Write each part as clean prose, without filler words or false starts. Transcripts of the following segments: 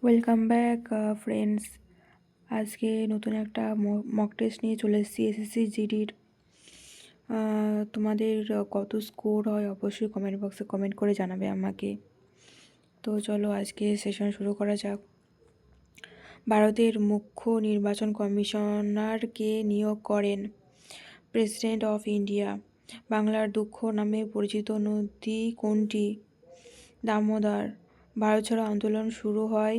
Welcome back friends. আজকে নতুন একটা মক টেস্ট নিয়ে চলে এসেছি এসএসসি জিডির। তোমাদের কত স্কোর হয় অবশ্যই কমেন্ট বক্সে কমেন্ট করে জানাবে আমাকে। তো চলো আজকে সেশন শুরু করা যাক। ভারতের মুখ্য নির্বাচন কমিশনারকে নিয়োগ করেন প্রেসিডেন্ট অফ ইন্ডিয়া। বাংলার দুঃখ নামে পরিচিত নদী কোনটি? দামোদর। ভারত ছাড়ো আন্দোলন শুরু হয়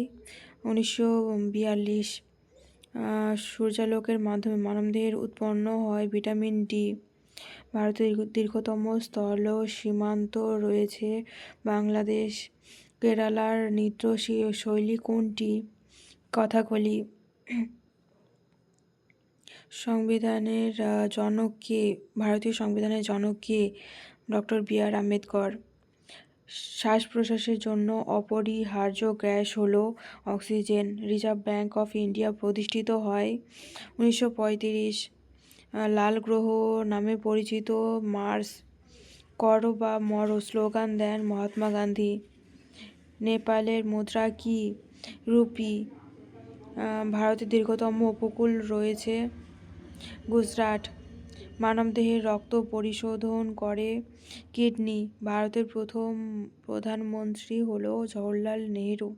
1942। সূর্যালোকের মাধ্যমে মানবদেহের উৎপন্ন হয় ভিটামিন ডি। ভারতের দীর্ঘতম স্থল সীমান্ত রয়েছে বাংলাদেশ। কেরালার নৃত্য শৈলী কোনটি? কথাকলি। সংবিধানের জনক কে? ভারতীয় সংবিধানের জনক কে? Doctor B.R.. আম্বেদকর। শ্বাস প্রশ্বাসের জন্য অপরিহার্য গ্যাস হলো oxygen. Reserve bank of India প্রতিষ্ঠিত হয় 1935। লাল গ্রহ নামে পরিচিত মার্স। করো বা মরো স্লোগান দেন মহাত্মা গান্ধী। নেপালের মুদ্রা কি? রুপি। ভারতের দীর্ঘতম উপকূল রয়েছে গুজরাট। মানবদেহের রক্ত পরিশোধন করে কিডনি। ভারতের প্রথম প্রধানমন্ত্রী হলো জওহরলাল নেহেরু।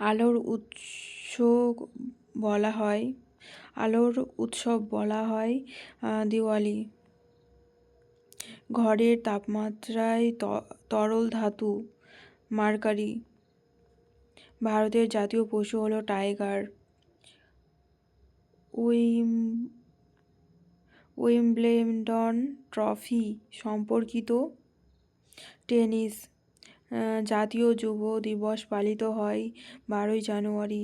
আলোর উৎসব বলা হয় দিওয়ালি। ঘরের তাপমাত্রায় তরল ধাতু মার্কারি। ভারতের জাতীয় পশু হলো টাইগার। উইম্বলেডন ট্রফি সম্পর্কিত টেনিস। জাতীয় যুব দিবস পালিত হয় 12ই জানুয়ারি।